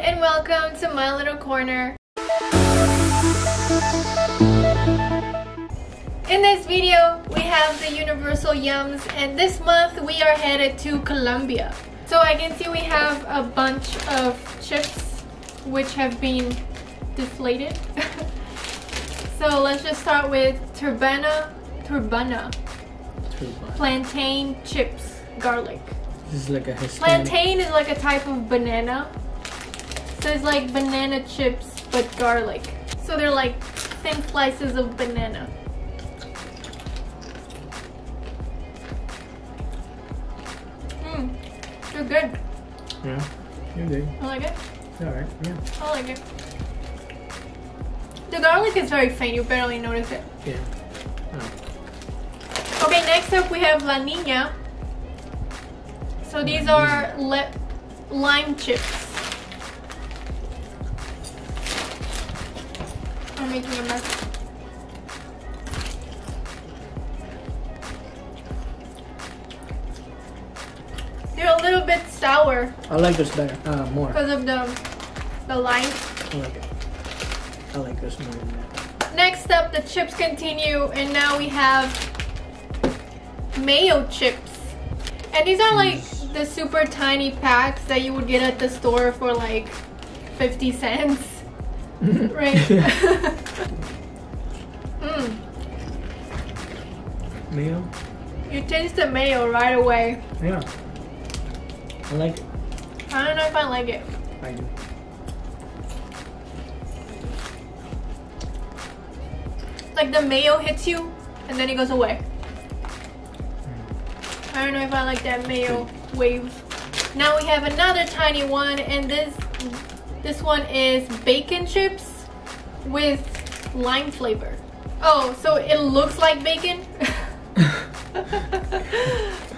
and welcome to my little corner. In this video, we have the Universal Yums, and this month we are headed to Colombia. So I can see we have a bunch of chips which have been deflated. So let's just start with Turbana Plantain Chips Garlic. This is like a Hispanic. Plantain is like a type of banana. So it's like banana chips but garlic. So they're like thin slices of banana. They're good. Yeah, you're good. I like it. Alright, yeah. I like it. The garlic is very faint, you barely notice it. Yeah. Oh. Okay, next up we have La Niña. So these are lime chips. I'm making a mess. They're a little bit sour. I like this better, more. Because of the lime. I like it. I like this more than that. Next up, the chips continue, and now we have Mayo Chips. And these are like the super tiny packs that you would get at the store for like 50 cents. Right? Mayo? You taste the mayo right away. Yeah. I like it. I don't know if I like it. I do. Like the mayo hits you and then it goes away. I don't know if I like that mayo wave. Now we have another tiny one, and this one is bacon chips with lime flavor. Oh, so it looks like bacon?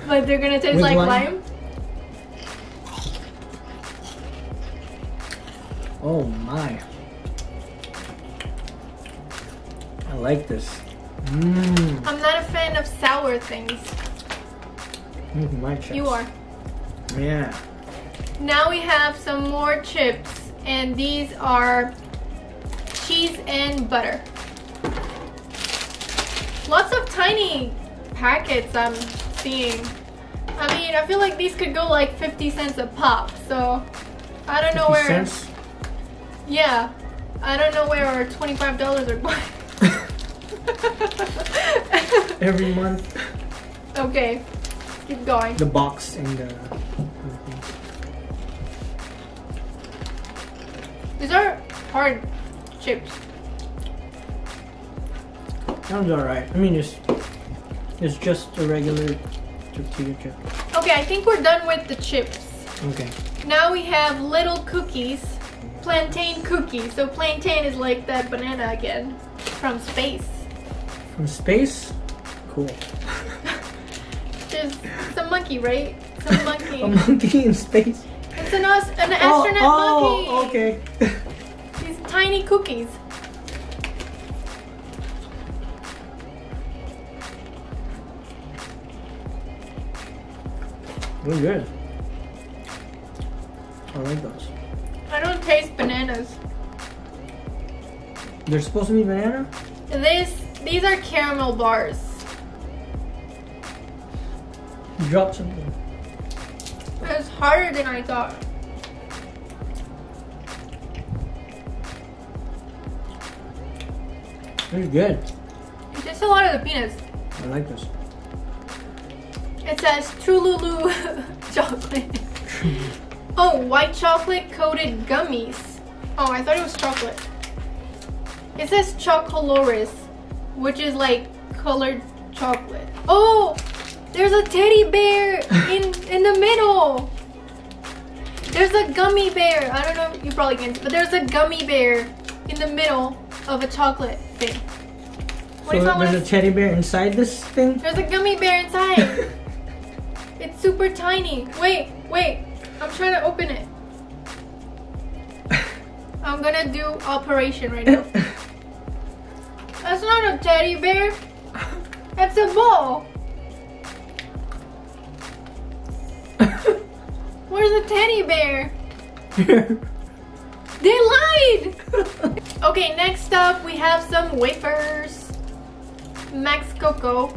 But they're gonna taste with like lime? Oh my. I like this. I'm not a fan of sour things. My chips. You are. Yeah. Now we have some more chips, and these are cheese and butter. Lots of tiny packets I'm seeing. I mean, I feel like these could go like 50 cents a pop, so I don't know where. 50 cents? Yeah, I don't know where our $25 are going. Every month. Okay, keep going. The box and the... These are hard chips. Sounds alright. I mean, it's just a regular tortilla chip. Okay, I think we're done with the chips. Okay. Now we have little cookies. Plantain Cookies. So plantain is like that banana again. From space. From space? Cool. There's some monkey, right? Some monkey. A monkey in space? It's an astronaut monkey. Oh, okay. These tiny cookies. They're good. I like those. I don't taste bananas. They're supposed to be banana? These are caramel bars. You dropped something. It's harder than I thought. They're good. It's just a lot of the peanuts. I like this. It says Trululu chocolate. Oh, white chocolate coated gummies. Oh, I thought it was chocolate. It says Chocolores, which is like colored chocolate. Oh, there's a teddy bear in the middle. There's a gummy bear. I don't know, you probably can't see, but there's a gummy bear in the middle of a chocolate thing. What do you call there's it? a teddy bear inside this thing? There's a gummy bear inside. It's super tiny. Wait. I'm trying to open it. I'm gonna do operation right now. That's not a teddy bear. That's a ball. Where's the teddy bear? They lied! Okay, next up we have some wafers. Max Cocoa.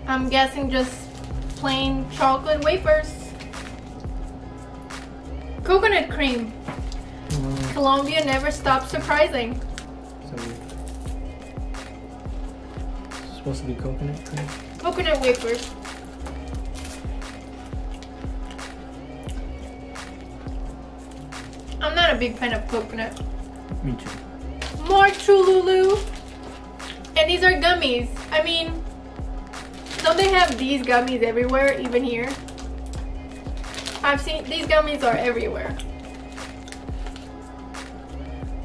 I'm guessing just plain chocolate wafers. Coconut cream. Colombia never stops surprising. So it's supposed to be coconut cream. Coconut wafers. I'm not a big fan of coconut. Me too. More Trululu. And these are gummies. I mean, don't they have these gummies everywhere, even here? I've seen these gummies are everywhere.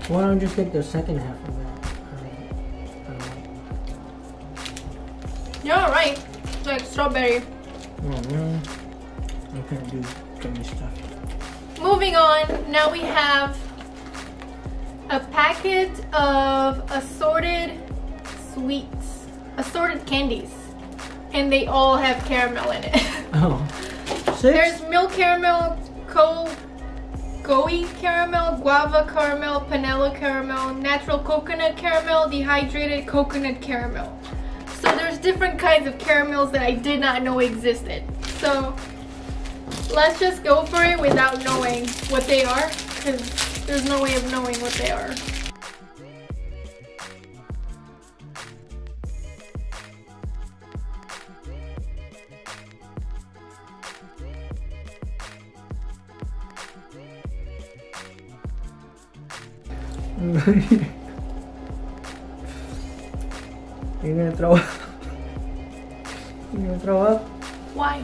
Why don't you get the second half of that? I don't know. You're alright. Like strawberry. Oh no. I can't do gummy stuff. Moving on, now we have a packet of assorted sweets, assorted candies, and they all have caramel in it. Oh. 6? There's milk caramel, Goey caramel, guava caramel, panela caramel, natural coconut caramel, dehydrated coconut caramel. So there's different kinds of caramels that I did not know existed. So let's just go for it without knowing what they are, because there's no way of knowing what they are. You're gonna throw up? You're gonna throw up? Why?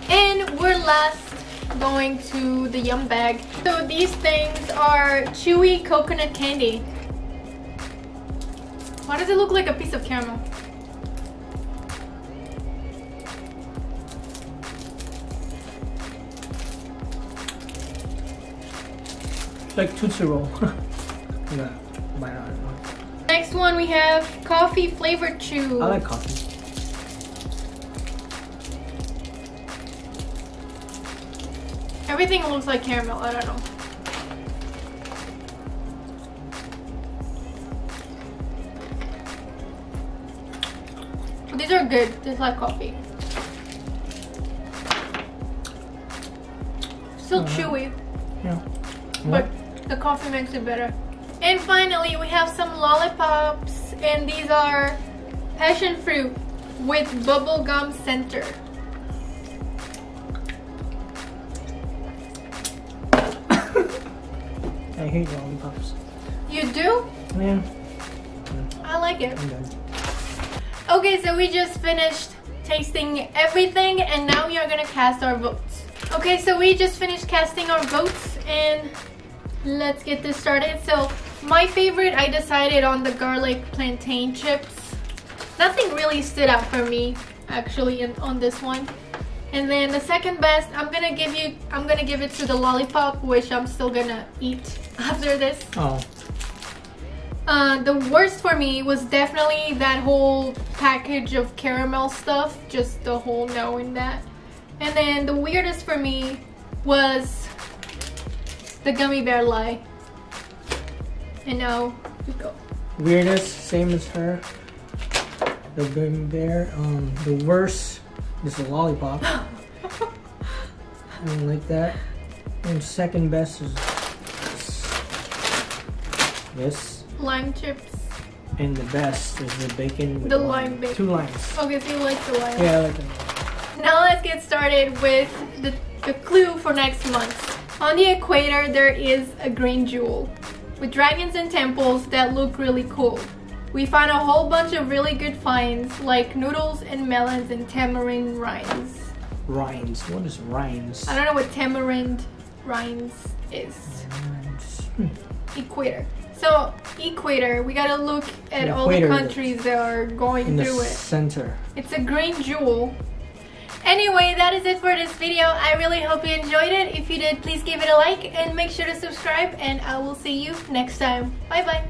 And we're last going to the yum bag. So these things are chewy coconut candy. Why does it look like a piece of caramel? It's like Tootsie Roll. Yeah, why not? Next one we have coffee flavored chew. I like coffee. Everything looks like caramel, I don't know. But these are good, they taste like coffee. Still chewy, Yeah. but the coffee makes it better. And finally we have some lollipops, and these are passion fruit with bubblegum center. I hate lollipops. You do? Yeah. I like it. I'm done. Okay, so we just finished tasting everything, and now we are gonna cast our votes. Okay, so we just finished casting our votes, and let's get this started. So my favorite, I decided on the garlic plantain chips. Nothing really stood out for me actually on this one. And then the second best, I'm gonna give it to the lollipop, which I'm still gonna eat after this. Oh. The worst for me was definitely that whole package of caramel stuff, just the whole knowing that. And then the weirdest for me was the gummy bear lie. And now we go. Weirdest, same as her. The gummy bear. The worst is the lollipop. I don't like that. And second best is this. Lime chips. And the best is the bacon with The lime bacon. 2 limes. Okay, so you like the lime. Yeah, I like it. Now let's get started with the clue for next month. On the equator there is a green jewel with dragons and temples that look really cool. We found a whole bunch of really good finds like noodles and melons and tamarind rinds. Rinds. What is rinds? I don't know what tamarind rinds is. Rinds. Equator. So equator, we gotta look at all the countries that are going in the through it. Center. It's a green jewel. Anyway, that is it for this video. I really hope you enjoyed it. If you did, please give it a like and make sure to subscribe, and I will see you next time. Bye bye.